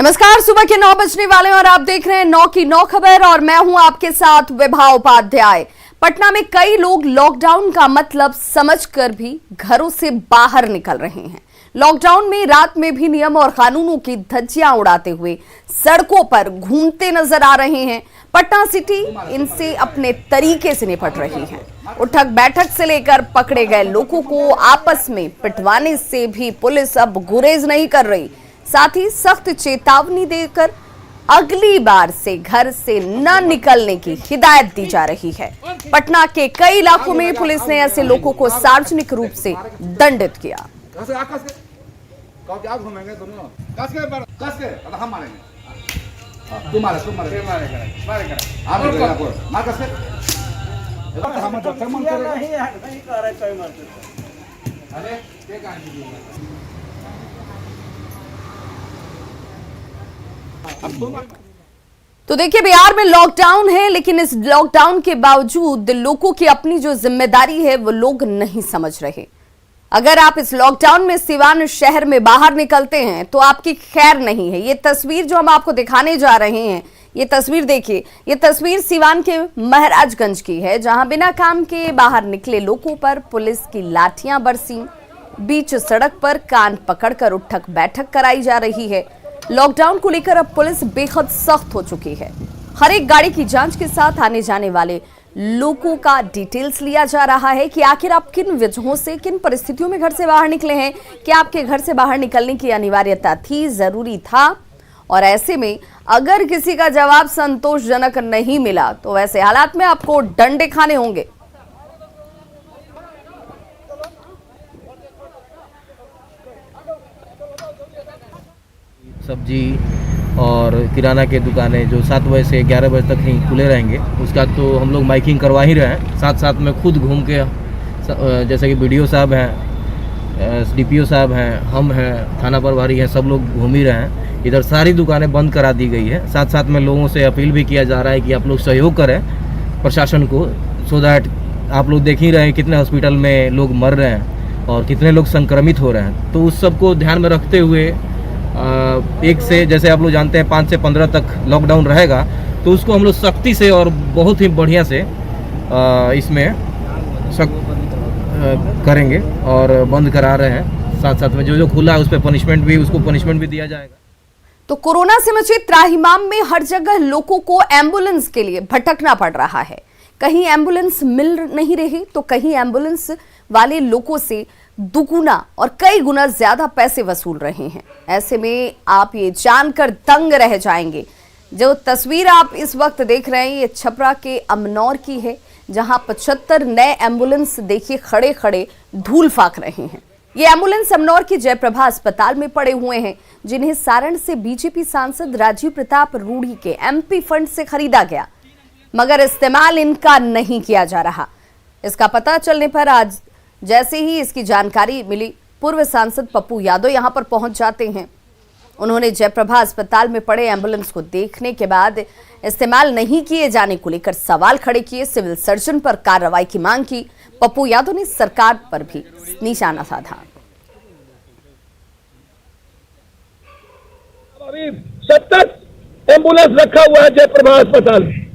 नमस्कार, सुबह के 9 बजने वाले हैं और आप देख रहे हैं 9 की 9 खबर और मैं हूं आपके साथ विभा उपाध्याय। पटना में कई लोग लॉकडाउन का मतलब समझकर भी घरों से बाहर निकल रहे हैं। लॉकडाउन में रात में भी नियम और कानूनों की धज्जियां उड़ाते हुए सड़कों पर घूमते नजर आ रहे हैं। पटना सिटी इनसे अपने तरीके से निपट रही है। उठक बैठक से लेकर पकड़े गए लोगों को आपस में पिटवाने से भी पुलिस अब गुरेज नहीं कर रही। साथ ही सख्त चेतावनी देकर अगली बार से घर से न निकलने की हिदायत दी जा रही है। पटना के कई इलाकों में पुलिस ने ऐसे लोगों को सार्वजनिक रूप से दंडित किया। तो देखिए, बिहार में लॉकडाउन है, लेकिन इस लॉकडाउन के बावजूद लोगों की अपनी जो जिम्मेदारी है वो लोग नहीं समझ रहे। अगर आप इस लॉकडाउन में सिवान शहर में बाहर निकलते हैं तो आपकी खैर नहीं है। ये तस्वीर जो हम आपको दिखाने जा रहे हैं, ये तस्वीर देखिए, ये तस्वीर सिवान के महाराजगंज की है, जहां बिना काम के बाहर निकले लोगों पर पुलिस की लाठियां बरसी। बीच सड़क पर कान पकड़कर उठक बैठक कराई जा रही है। लॉकडाउन को लेकर अब पुलिस बेहद सख्त हो चुकी है। हर एक गाड़ी की जांच के साथ आने जाने वाले लोगों का डिटेल्स लिया जा रहा है कि आखिर आप किन वजहों से, किन परिस्थितियों में घर से बाहर निकले हैं, कि आपके घर से बाहर निकलने की अनिवार्यता थी, जरूरी था। और ऐसे में अगर किसी का जवाब संतोषजनक नहीं मिला तो वैसे हालात में आपको डंडे खाने होंगे। सब्जी और किराना के दुकानें जो 7 बजे से 11 बजे तक ही खुले रहेंगे, उसका तो हम लोग माइकिंग करवा ही रहे हैं। साथ साथ में खुद घूम के, जैसे कि BDO साहब हैं, DPO साहब हैं, हम हैं, थाना प्रभारी हैं, सब लोग घूम ही रहे हैं। इधर सारी दुकानें बंद करा दी गई है। साथ साथ में लोगों से अपील भी किया जा रहा है कि आप लोग सहयोग करें प्रशासन को, सो दैट आप लोग देख ही रहे हैं कितने हॉस्पिटल में लोग मर रहे हैं और कितने लोग संक्रमित हो रहे हैं। तो उस सब को ध्यान में रखते हुए 1 से, जैसे आप लोग जानते हैं, 5 से 15 तक लॉकडाउन रहेगा, तो उसको हम लोग सख्ती से और बहुत ही बढ़िया से इसमें करेंगे और बंद करा रहे हैं। साथ साथ में जो खुला है उस पर पनिशमेंट भी, उसको पनिशमेंट भी दिया जाएगा। तो कोरोना से मचे त्राहिमाम में हर जगह लोगों को एम्बुलेंस के लिए भटकना पड़ रहा है। कहीं एम्बुलेंस मिल नहीं रही तो कहीं एम्बुलेंस वाले लोगों से दुगुना और कई गुना ज्यादा पैसे वसूल रहे हैं। ऐसे में आप ये जानकर दंग रह जाएंगे। जो तस्वीर आप इस वक्त देख रहे हैं, ये छपरा के अमनौर की है, जहां 75 नए एम्बुलेंस देखिए खड़े खड़े धूल फाक रहे हैं। ये एम्बुलेंस अमनौर के जयप्रभा अस्पताल में पड़े हुए हैं, जिन्हें सारण से बीजेपी सांसद राजीव प्रताप रूढ़ी के MP फंड से खरीदा गया, मगर इस्तेमाल इनका नहीं किया जा रहा। इसका पता चलने पर आज जैसे ही इसकी जानकारी मिली, पूर्व सांसद पप्पू यादव यहां पर पहुंच जाते हैं। उन्होंने जयप्रभा अस्पताल में पड़े एम्बुलेंस को देखने के बाद इस्तेमाल नहीं किए जाने को लेकर सवाल खड़े किए, सिविल सर्जन पर कार्रवाई की मांग की। पप्पू यादव ने सरकार पर भी निशाना साधा। अभी 70 एम्बुलेंस रखा हुआ है जयप्रभा अस्पताल में।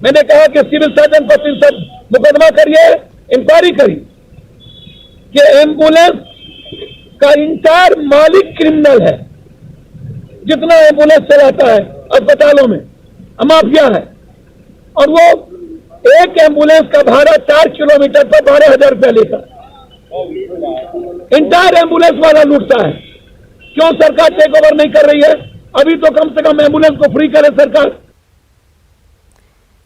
मैंने कहा कि सिविल सर्जन पर 300 मुकदमा करिए, इंक्वायरी करिए कि एम्बुलेंस का इंटायर मालिक क्रिमिनल है। जितना एम्बुलेंस चलाता है अस्पतालों में माफिया है, और वो एक एम्बुलेंस का भाड़ा 4 किलोमीटर पर 12,000 रुपया लेता है। इंटायर एम्बुलेंस वाला लूटता है। क्यों सरकार टेक ओवर नहीं कर रही है? अभी तो कम से कम एम्बुलेंस को फ्री करे सरकार।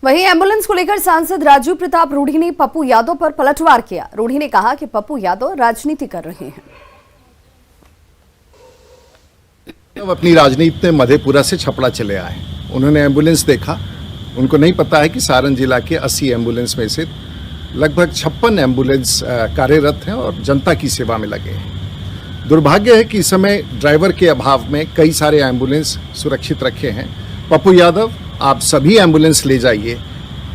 वहीं एम्बुलेंस को लेकर सांसद राजीव प्रताप रूढ़ी ने पप्पू यादव पर पलटवार किया। रूढ़ी ने कहा कि पप्पू यादव राजनीति कर रहे हैं। अब अपनी राजनीति में मधेपुरा से छपरा चले आए। उन्होंने एम्बुलेंस देखा, उनको नहीं पता है कि सारण जिला के 80 एम्बुलेंस में से लगभग 56 एम्बुलेंस कार्यरत हैं और जनता की सेवा में लगे हैं। दुर्भाग्य है कि इस समय ड्राइवर के अभाव में कई सारे एम्बुलेंस सुरक्षित रखे हैं। पप्पू यादव, आप सभी एम्बुलेंस ले जाइए,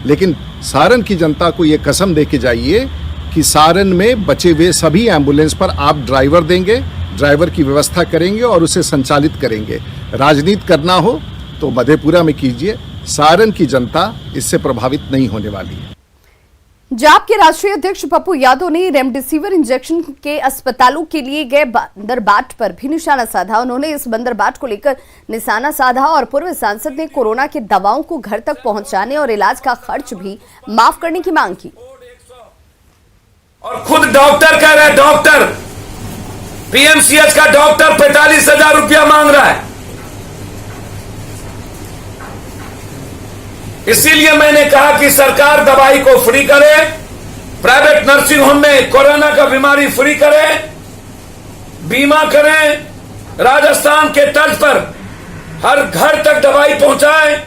लेकिन सारण की जनता को ये कसम दे के जाइए कि सारण में बचे हुए सभी एम्बुलेंस पर आप ड्राइवर देंगे ड्राइवर की व्यवस्था करेंगे और उसे संचालित करेंगे। राजनीति करना हो तो मधेपुरा में कीजिए, सारण की जनता इससे प्रभावित नहीं होने वाली है। जाप के राष्ट्रीय अध्यक्ष पप्पू यादव ने रेमडेसिविर इंजेक्शन के अस्पतालों के लिए गए बंदरबाट पर भी निशाना साधा। उन्होंने इस बंदरबाट को लेकर निशाना साधा और पूर्व सांसद ने कोरोना की दवाओं को घर तक पहुंचाने और इलाज का खर्च भी माफ करने की मांग की। और खुद डॉक्टर कह रहे हैं, डॉक्टर पीएमसीएच का डॉक्टर 45,000 रुपया मांग रहा है। इसीलिए मैंने कहा कि सरकार दवाई को फ्री करे, प्राइवेट नर्सिंग होम में कोरोना का बीमारी फ्री करे, बीमा करें, राजस्थान के तर्ज पर हर घर तक दवाई पहुंचाएं।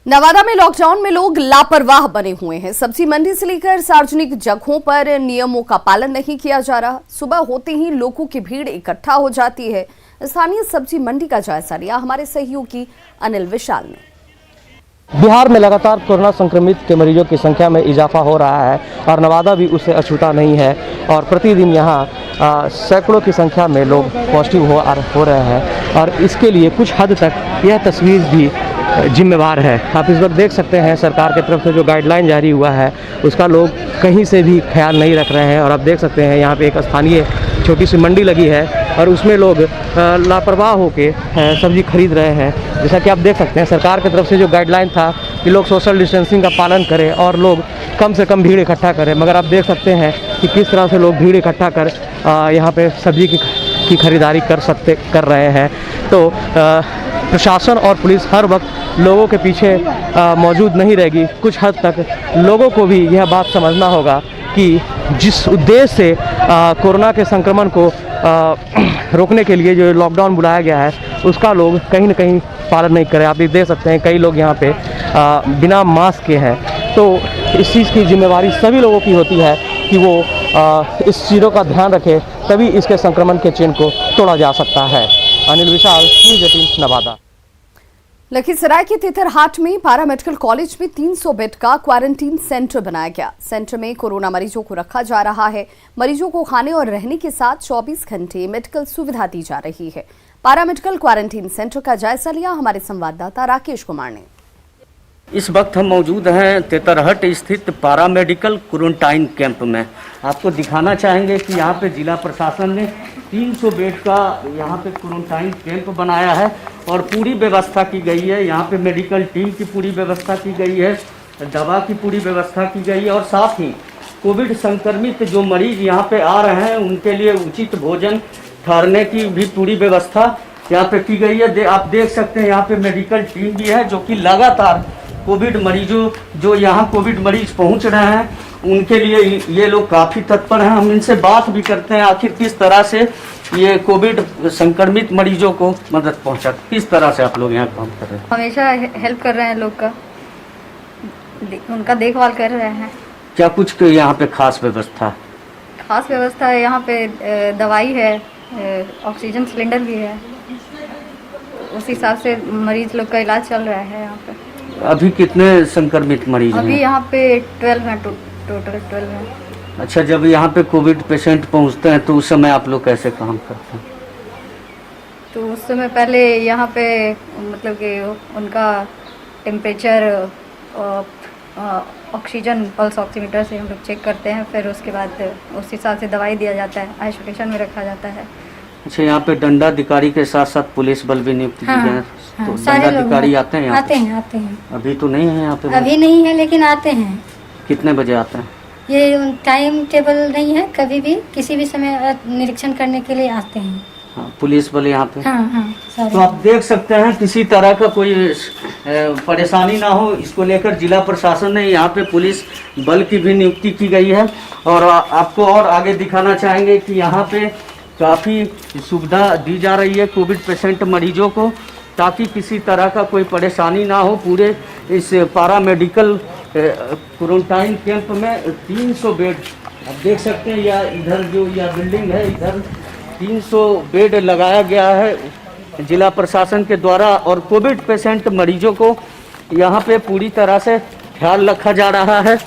नवादा में लॉकडाउन में लोग लापरवाह बने हुए हैं। सब्जी मंडी से लेकर सार्वजनिक जगहों पर नियमों का पालन नहीं किया जा रहा। सुबह होते ही लोगों की भीड़ इकट्ठा हो जाती है। स्थानीय सब्जी मंडी का जायजा लिया हमारे सहयोगी अनिल विशाल ने। बिहार में लगातार कोरोना संक्रमित के मरीजों की संख्या में इजाफा हो रहा है और नवादा भी उससे अछूता नहीं है और प्रतिदिन यहाँ सैकड़ों की संख्या में लोग पॉजिटिव हो रहे हैं और इसके लिए कुछ हद तक यह तस्वीर भी जिम्मेवार है। आप इस वक्त देख सकते हैं सरकार की तरफ से जो गाइडलाइन जारी हुआ है उसका लोग कहीं से भी ख्याल नहीं रख रहे हैं और आप देख सकते हैं यहाँ पे एक स्थानीय छोटी सी मंडी लगी है और उसमें लोग लापरवाह होकर सब्जी खरीद रहे हैं। जैसा कि आप देख सकते हैं सरकार की तरफ से जो गाइडलाइन था कि लोग सोशल डिस्टेंसिंग का पालन करें और लोग कम से कम भीड़ इकट्ठा करें, मगर आप देख सकते हैं कि किस तरह से लोग भीड़ इकट्ठा कर यहाँ पे सब्जी की खरीदारी कर रहे हैं। तो प्रशासन और पुलिस हर वक्त लोगों के पीछे मौजूद नहीं रहेगी। कुछ हद तक लोगों को भी यह बात समझना होगा कि जिस उद्देश्य से कोरोना के संक्रमण को रोकने के लिए जो लॉकडाउन बुलाया गया है उसका लोग कहीं ना कहीं पालन नहीं करें। आप ये देख सकते हैं कई लोग यहाँ पे बिना मास्क के हैं। तो इस चीज़ की जिम्मेवारी सभी लोगों की होती है कि वो इस चीज़ों का ध्यान रखें, तभी इसके संक्रमण के चेन को तोड़ा जा सकता है। अनिल विशाल, न्यूज़ 18 नवादा। लखीसराय के तितरहाट में पारा मेडिकल कॉलेज में 300 बेड का क्वारंटीन सेंटर बनाया गया। सेंटर में कोरोना मरीजों को रखा जा रहा है। मरीजों को खाने और रहने के साथ 24 घंटे मेडिकल सुविधा दी जा रही है। पारा मेडिकल क्वारंटीन सेंटर का जायजा लिया हमारे संवाददाता राकेश कुमार ने। इस वक्त हम मौजूद हैं तितरहट स्थित पारा मेडिकल क्वारंटाइन कैंप में। आपको दिखाना चाहेंगे कि यहाँ पे जिला प्रशासन ने 300 बेड का यहाँ पे क्वारंटाइन कैंप बनाया है और पूरी व्यवस्था की गई है। यहाँ पे मेडिकल टीम की पूरी व्यवस्था की गई है, दवा की पूरी व्यवस्था की गई है और साथ ही कोविड संक्रमित जो मरीज यहाँ पे आ रहे हैं उनके लिए उचित भोजन, ठहरने की भी पूरी व्यवस्था यहाँ पे की गई है। आप देख सकते हैं यहाँ पे मेडिकल टीम भी है जो कि लगातार कोविड मरीजों जो यहाँ कोविड मरीज पहुँच रहे हैं उनके लिए ये लोग काफ़ी तत्पर हैं। हम इनसे बात भी करते हैं आखिर किस तरह से ये कोविड संक्रमित मरीजों को मदद पहुँचा, किस तरह से आप लोग यहाँ काम कर रहे हैं। हमेशा हेल्प कर रहे हैं लोग का, उनका देखभाल कर रहे हैं। क्या कुछ यहाँ पे खास व्यवस्था? खास व्यवस्था है यहाँ पे, दवाई है, ऑक्सीजन सिलेंडर भी है, उस हिसाब से मरीज लोग का इलाज चल रहा है यहाँ पे। अभी कितने संक्रमित मरीज हैं? अभी यहाँ पे 12 हैं, टोटल 12 हैं। अच्छा, जब यहाँ पे कोविड पेशेंट पहुँचते हैं तो उस समय आप लोग कैसे काम करते हैं? तो उस समय पहले यहाँ पे मतलब कि उनका टेम्परेचर, ऑक्सीजन पल्स ऑक्सीमीटर से हम लोग चेक करते हैं, फिर उसके बाद उस हिसाब से दवाई दिया जाता है, आइसोलेशन में रखा जाता है। अच्छा, यहाँ पे दंडाधिकारी के साथ साथ पुलिस बल भी नियुक्त किए गए हैं। तो दंडाधिकारी आते हैं यहाँ? आते हैं। अभी तो नहीं है यहाँ पे? अभी नहीं है लेकिन आते हैं। कितने बजे आते हैं? ये टाइम टेबल नहीं है, कभी भी किसी भी समय निरीक्षण करने के लिए आते हैं। हाँ, पुलिस बल यहाँ पे। हाँ, तो आप देख सकते हैं किसी तरह का कोई परेशानी ना हो, इसको लेकर जिला प्रशासन ने यहाँ पे पुलिस बल की भी नियुक्ति की गई है। और आपको और आगे दिखाना चाहेंगे कि यहाँ पे काफ़ी सुविधा दी जा रही है कोविड पेशेंट मरीजों को, ताकि किसी तरह का कोई परेशानी ना हो। पूरे इस पारा मेडिकल क्वारंटाइन कैंप में 300 बेड आप देख सकते हैं, या इधर जो यह बिल्डिंग है इधर 300 बेड लगाया गया है जिला प्रशासन के द्वारा और कोविड पेशेंट मरीजों को यहाँ पे पूरी तरह से ख्याल रखा जा रहा है।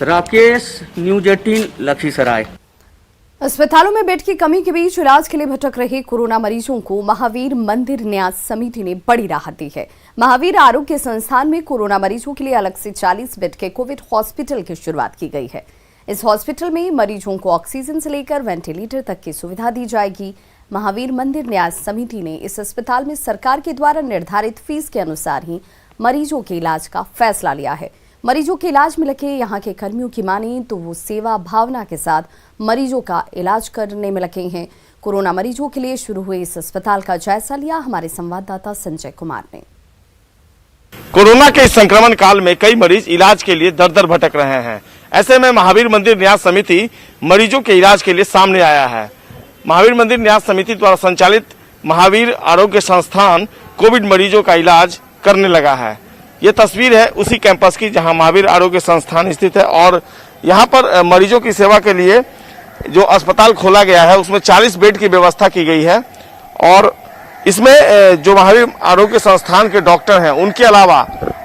राकेश, न्यूज़ 18 लखीसराय। अस्पतालों में बेड की कमी के बीच इलाज के लिए भटक रहे कोरोना मरीजों को महावीर मंदिर न्यास समिति ने बड़ी राहत दी है। महावीर आरोग्य संस्थान में कोरोना मरीजों के लिए अलग से 40 बेड के कोविड हॉस्पिटल की शुरुआत की गई है। इस हॉस्पिटल में मरीजों को ऑक्सीजन से लेकर वेंटिलेटर तक की सुविधा दी जाएगी। महावीर मंदिर न्यास समिति ने इस अस्पताल में सरकार के द्वारा निर्धारित फीस के अनुसार ही मरीजों के इलाज का फैसला लिया है। मरीजों के इलाज में लगे यहाँ के कर्मियों की माने तो वो सेवा भावना के साथ मरीजों का इलाज करने में लगे हैं। कोरोना मरीजों के लिए शुरू हुए इस अस्पताल का जायजा लिया हमारे संवाददाता संजय कुमार ने। कोरोना के इस संक्रमण काल में कई मरीज इलाज के लिए दर दर भटक रहे हैं। ऐसे में महावीर मंदिर न्यास समिति मरीजों के इलाज के लिए सामने आया है। महावीर मंदिर न्यास समिति द्वारा संचालित महावीर आरोग्य संस्थान कोविड मरीजों का इलाज करने लगा है। ये तस्वीर है उसी कैंपस की जहां महावीर आरोग्य संस्थान स्थित है और यहां पर मरीजों की सेवा के लिए जो अस्पताल खोला गया है उसमें 40 बेड की व्यवस्था की गई है और इसमें जो महावीर आरोग्य संस्थान के डॉक्टर हैं उनके अलावा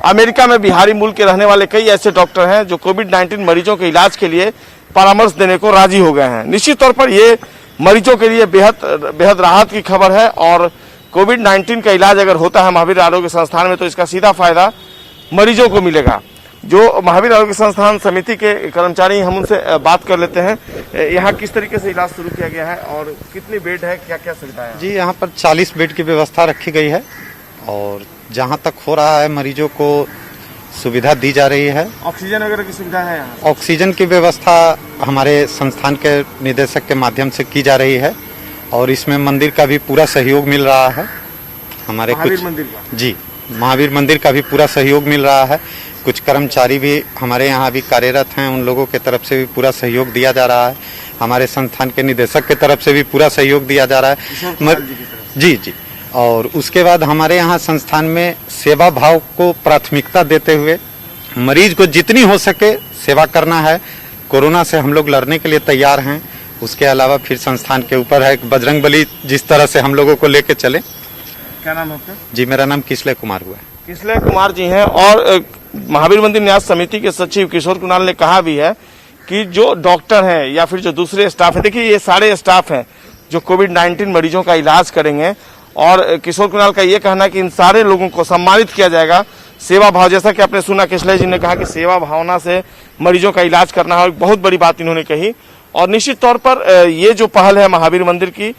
अमेरिका में बिहारी मूल के रहने वाले कई ऐसे डॉक्टर हैं जो कोविड-19 मरीजों के इलाज के लिए परामर्श देने को राजी हो गए हैं। निश्चित तौर पर ये मरीजों के लिए बेहद राहत की खबर है और कोविड-19 का इलाज अगर होता है महावीर आरोग्य संस्थान में तो इसका सीधा फायदा मरीजों को मिलेगा। जो महावीर आरोग्य संस्थान समिति के कर्मचारी हम उनसे बात कर लेते हैं। यहाँ किस तरीके से इलाज शुरू किया गया है और कितनी बेड है, क्या क्या सुविधा है? जी, यहाँ पर 40 बेड की व्यवस्था रखी गई है और जहाँ तक हो रहा है मरीजों को सुविधा दी जा रही है। ऑक्सीजन वगैरह की सुविधा है यहाँ? ऑक्सीजन की व्यवस्था हमारे संस्थान के निदेशक के माध्यम से की जा रही है और इसमें मंदिर का भी पूरा सहयोग मिल रहा है। हमारे कुछ मंदिर का? जी, महावीर मंदिर का भी पूरा सहयोग मिल रहा है। कुछ कर्मचारी भी हमारे यहाँ भी कार्यरत हैं, उन लोगों के तरफ से भी पूरा सहयोग दिया जा रहा है। हमारे संस्थान के निदेशक के तरफ से भी पूरा सहयोग दिया जा रहा है। जी जी। और उसके बाद हमारे यहाँ संस्थान में सेवा भाव को प्राथमिकता देते हुए मरीज को जितनी हो सके सेवा करना है। कोरोना से हम लोग लड़ने के लिए तैयार हैं। उसके अलावा फिर संस्थान के ऊपर है बजरंगबली जिस तरह से हम लोगों को लेके चले। क्या नाम है आपका? जी, मेरा नाम किसले कुमार हुआ है। किसले कुमार जी हैं और महावीर मंदिर न्यास समिति के सचिव किशोर कुणाल ने कहा भी है कि जो डॉक्टर हैं या फिर जो दूसरे स्टाफ है, देखिए ये सारे स्टाफ हैं जो कोविड-19 मरीजों का इलाज करेंगे और किशोर कुणाल का ये कहना है कि इन सारे लोगों को सम्मानित किया जाएगा। सेवा भाव, जैसा कि आपने सुना किशले जी ने कहा कि सेवा भावना से मरीजों का इलाज करना है, बहुत बड़ी बात इन्होंने कही और निश्चित तौर पर ये जो पहल है महावीर मंदिर की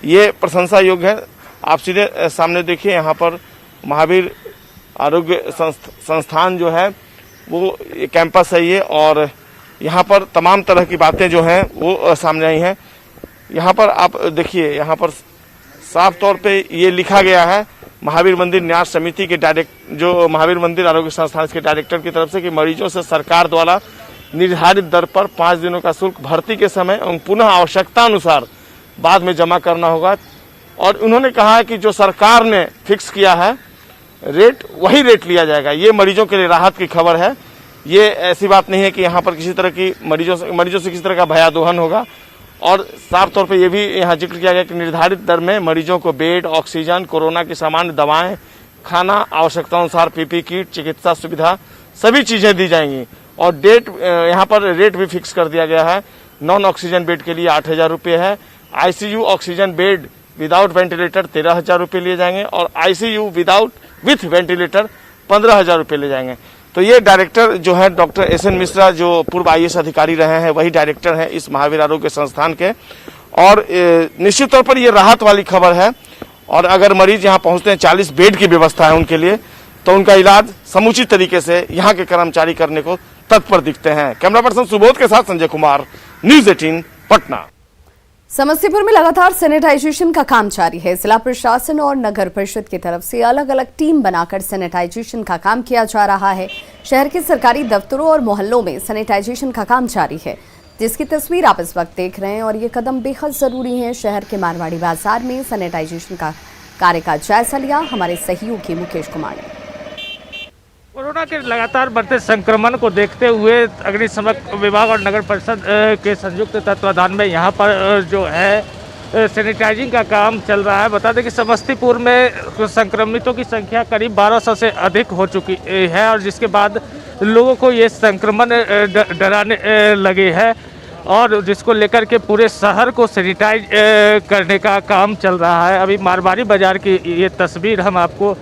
ये प्रशंसा योग्य है। आप सीधे सामने देखिए, यहाँ पर महावीर आरोग्य संस्थान जो है वो कैंपस है ये और यहाँ पर तमाम तरह की बातें जो हैं वो सामने आई हैं। यहाँ पर आप देखिए, यहाँ पर साफ तौर पे ये लिखा गया है महावीर मंदिर न्यास समिति के जो महावीर मंदिर आरोग्य संस्थान के डायरेक्टर की तरफ से कि मरीजों से सरकार द्वारा निर्धारित दर पर 5 दिनों का शुल्क भर्ती के समय एवं पुनः आवश्यकता अनुसार बाद में जमा करना होगा और उन्होंने कहा है कि जो सरकार ने फिक्स किया है रेट वही रेट लिया जाएगा। ये मरीजों के लिए राहत की खबर है। ये ऐसी बात नहीं है कि यहाँ पर किसी तरह की मरीजों से किसी तरह का भयादोहन होगा और साफ तौर पे ये भी यहाँ जिक्र किया गया कि निर्धारित दर में मरीजों को बेड, ऑक्सीजन, कोरोना की सामान्य दवाएं, खाना, आवश्यकतानुसार पीपी किट, चिकित्सा सुविधा सभी चीजें दी जाएंगी और डेट यहाँ पर रेट भी फिक्स कर दिया गया है। नॉन ऑक्सीजन बेड के लिए 8,000 रुपये है। ICU oxygen bed without ventilator 13,000 रुपये लिए जाएंगे और आईसीयू विथ वेंटिलेटर 15,000 रुपये ले जाएंगे। तो ये डायरेक्टर जो है डॉक्टर एसएन मिश्रा जो पूर्व आईएएस अधिकारी रहे हैं वही डायरेक्टर हैं इस महावीर आरोग्य संस्थान के और निश्चित तौर पर ये राहत वाली खबर है और अगर मरीज यहाँ पहुँचते हैं 40 बेड की व्यवस्था है उनके लिए तो उनका इलाज समुचित तरीके से यहाँ के कर्मचारी करने को तत्पर दिखते हैं। कैमरा पर्सन सुबोध के साथ संजय कुमार, न्यूज 18 पटना। समस्तीपुर में लगातार सैनिटाइजेशन का काम जारी है। जिला प्रशासन और नगर परिषद की तरफ से अलग अलग टीम बनाकर सैनिटाइजेशन का काम किया जा रहा है। शहर के सरकारी दफ्तरों और मोहल्लों में सैनिटाइजेशन का काम जारी है, जिसकी तस्वीर आप इस वक्त देख रहे हैं और ये कदम बेहद जरूरी है। शहर के मारवाड़ी बाजार में सैनिटाइजेशन का कार्य का जायजा लिया हमारे सहयोगी मुकेश कुमार ने। कोरोना के लगातार बढ़ते संक्रमण को देखते हुए अग्निशमन विभाग और नगर परिषद के संयुक्त तत्वाधान में यहाँ पर जो है सैनिटाइजिंग का काम चल रहा है। बता दें कि समस्तीपुर में संक्रमितों की संख्या करीब 1200 से अधिक हो चुकी है और जिसके बाद लोगों को ये संक्रमण डराने लगे हैं और जिसको लेकर के पूरे शहर को सैनिटाइज करने का काम चल रहा है। अभी मारवाड़ी बाज़ार की ये तस्वीर हम आपको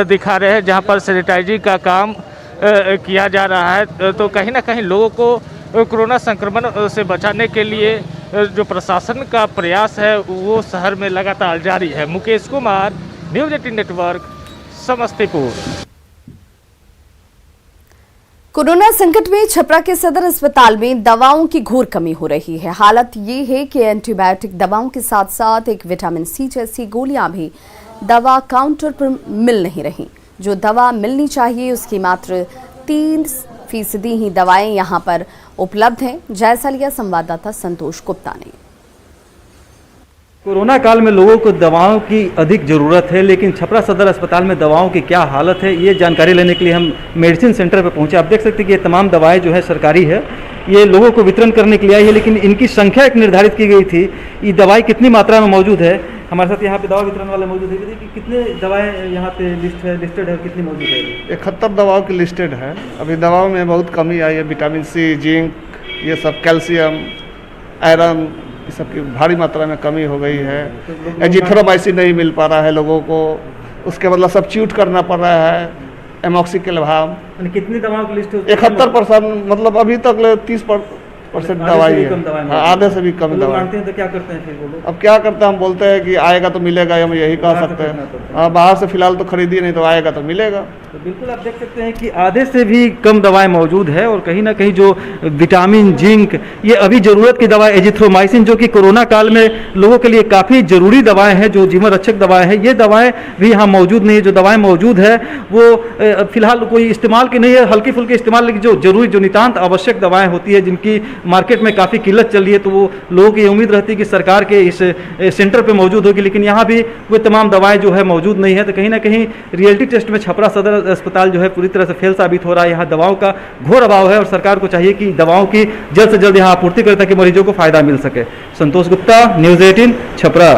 दिखा रहे हैं, जहां पर सैनिटाइजिंग का काम किया जा रहा है। तो कहीं ना कहीं लोगों को कोरोना संक्रमण से बचाने के लिए जो प्रशासन का प्रयास है वो शहर में लगातार जारी है। Mukesh Kumar, news 18 network, Samastipur. Corona संकट में छपरा के सदर अस्पताल में दवाओं की घोर कमी हो रही है। हालत ये है कि एंटीबायोटिक दवाओं के साथ साथ एक विटामिन सी जैसी गोलियां भी दवा काउंटर पर मिल नहीं रही। जो दवा मिलनी चाहिए उसकी मात्र 3% ही दवाएं यहां पर उपलब्ध हैं। जायजा लिया संवाददाता संतोष गुप्ता ने। कोरोना काल में लोगों को दवाओं की अधिक ज़रूरत है, लेकिन छपरा सदर अस्पताल में दवाओं की क्या हालत है, ये जानकारी लेने के लिए हम मेडिसिन सेंटर पर पहुंचे। आप देख सकते हैं कि ये तमाम दवाएं जो है सरकारी है, ये लोगों को वितरण करने के लिए आई है, लेकिन इनकी संख्या एक निर्धारित की गई थी। ये दवाई कितनी मात्रा में मौजूद है, हमारे साथ यहाँ पे दवा वितरण वाले मौजूद है कि कितने दवाएं यहाँ पे लिस्टेड है, कितनी मौजूद है? 71 दवाओं की लिस्टेड है। अभी दवाओं में बहुत कमी आई है, विटामिन सी, जिंक, ये सब, कैल्शियम, आयरन, ये सब की भारी मात्रा में कमी हो गई है। एजिथ्रोमाइसिन नहीं मिल पा रहा है लोगों को, उसके बदला सब्स्टिट्यूट करना पड़ रहा है एमॉक्सिक्लोविर। कितनी दवाओं की लिस्ट? 71%, मतलब अभी तक 30% दवाई है, आधे से भी कम दवाई। मानते हैं तो क्या करते हैं फिर वो लोग? अब क्या करते हैं, हम बोलते हैं कि आएगा तो मिलेगा, हम यही कह सकते हैं। हाँ, बाहर से फिलहाल तो खरीदिए, नहीं तो आएगा तो मिलेगा। तो बिल्कुल आप देख सकते हैं कि आधे से भी कम दवाएं मौजूद है, और कहीं ना कहीं जो विटामिन, जिंक, ये अभी ज़रूरत की दवाएं, एजिथ्रोमाइसिन, जो कि कोरोना काल में लोगों के लिए काफ़ी ज़रूरी दवाएं हैं, जो जीवन रक्षक दवाएं हैं, ये दवाएं भी यहाँ मौजूद नहीं है। जो दवाएं मौजूद है वो फिलहाल कोई इस्तेमाल की नहीं है, हल्की फुल्की इस्तेमाल, लेकिन जो जरूरी, जो नितांत आवश्यक दवाएँ होती है, जिनकी मार्केट में काफ़ी किल्लत चल रही है, तो वो लोगों की उम्मीद रहती है कि सरकार के इस सेंटर पर मौजूद होगी, लेकिन यहाँ भी वो तमाम दवाएँ जो है मौजूद नहीं है। तो कहीं ना कहीं रियलिटी टेस्ट में छपरा सदर अस्पताल जो है पूरी तरह से फेल साबित हो रहा है। यहाँ दवाओं का घोर अभाव है, और सरकार को चाहिए कि दवाओं की जल्द से जल्द यहाँ आपूर्ति करे ताकि मरीजों को फायदा मिल सके। संतोष गुप्ता, न्यूज़ 18, छपरा।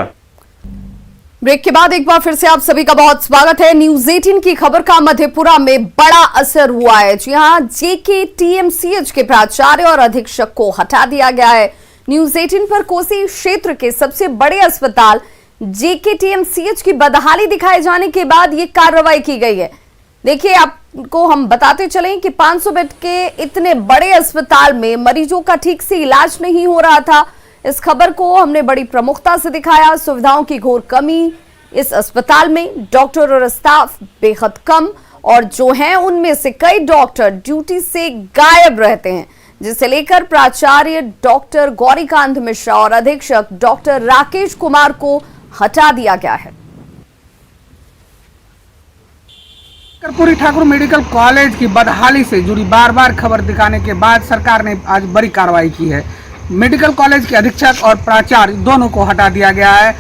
ब्रेक के बाद एक बार फिर से आप सभी का बहुत स्वागत है। न्यूज़ 18 की खबर का मधेपुरा में बड़ा असर हुआ है। जी हां, JKTMCH के प्राचार्य और अधीक्षक को हटा दिया गया है। न्यूज़ 18 पर कोसी क्षेत्र के सबसे बड़े अस्पताल JKTMCH की बदहाली दिखाए जाने के बाद ये कार्रवाई की गई है। देखिए, आपको हम बताते चलें कि 500 बेड के इतने बड़े अस्पताल में मरीजों का ठीक से इलाज नहीं हो रहा था। इस खबर को हमने बड़ी प्रमुखता से दिखाया। सुविधाओं की घोर कमी इस अस्पताल में, डॉक्टर और स्टाफ बेहद कम, और जो हैं उनमें से कई डॉक्टर ड्यूटी से गायब रहते हैं, जिसे लेकर प्राचार्य डॉक्टर गौरीकांत मिश्रा और अधीक्षक डॉक्टर राकेश कुमार को हटा दिया गया है। कर्पूरी ठाकुर मेडिकल कॉलेज की बदहाली से जुड़ी बार बार खबर दिखाने के बाद सरकार ने आज बड़ी कार्रवाई की है। मेडिकल कॉलेज के अधीक्षक और प्राचार्य दोनों को हटा दिया गया है।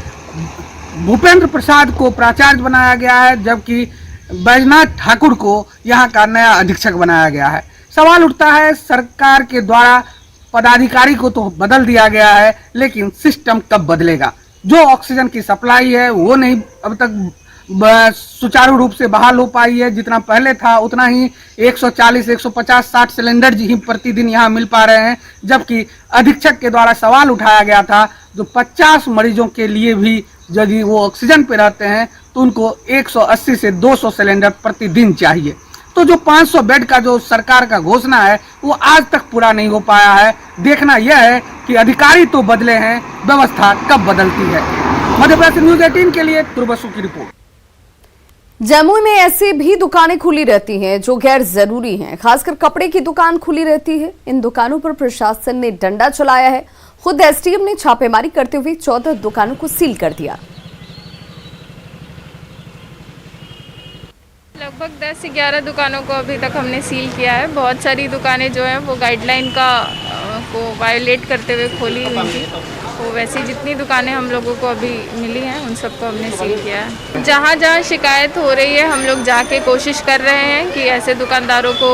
भूपेंद्र प्रसाद को प्राचार्य बनाया गया है, जबकि बैजनाथ ठाकुर को यहाँ का नया अधीक्षक बनाया गया है। सवाल उठता है, सरकार के द्वारा पदाधिकारी को तो बदल दिया गया है, लेकिन सिस्टम कब बदलेगा? जो ऑक्सीजन की सप्लाई है वो नहीं अब तक सुचारू रूप से बहाल हो पाई है। जितना पहले था उतना ही 140, 150, 60 सिलेंडर ही प्रतिदिन यहाँ मिल पा रहे हैं, जबकि अधीक्षक के द्वारा सवाल उठाया गया था जो 50 मरीजों के लिए भी यदि वो ऑक्सीजन पे रहते हैं तो उनको 180 से 200 सिलेंडर प्रतिदिन चाहिए। तो जो 500 बेड का जो सरकार का घोषणा है वो आज तक पूरा नहीं हो पाया है। देखना यह है कि अधिकारी तो बदले हैं, व्यवस्था कब बदलती है। मध्य प्रदेश न्यूज़ 18 के लिए तुरबसु की रिपोर्ट। जमुई में ऐसी भी दुकानें खुली रहती हैं जो गैर जरूरी हैं, खासकर कपड़े की दुकान खुली रहती है। इन दुकानों पर प्रशासन ने डंडा चलाया है। खुद SDM ने छापेमारी करते हुए 14 दुकानों को सील कर दिया। लगभग 10 से 11 दुकानों को अभी तक हमने सील किया है। बहुत सारी दुकानें जो हैं वो गाइडलाइन को वायोलेट करते हुए खोली हुई थी। तो वैसे जितनी दुकानें हम लोगों को अभी मिली हैं उन सबको हमने सील किया है। जहाँ जहाँ शिकायत हो रही है हम लोग जाके कोशिश कर रहे हैं कि ऐसे दुकानदारों को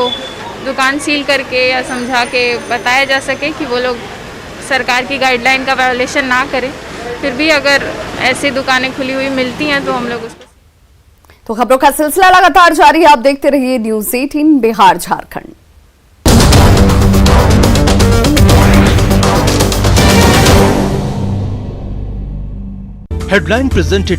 दुकान सील करके या समझा के बताया जा सके कि वो लोग सरकार की गाइडलाइन का वायोलेशन ना करें। फिर भी अगर ऐसी दुकानें खुली हुई मिलती हैं तो हम लोग उसको। तो खबरों का सिलसिला लगातार जारी है। आप देखते रहिए news 18 Bihar Jharkhand. Headline presented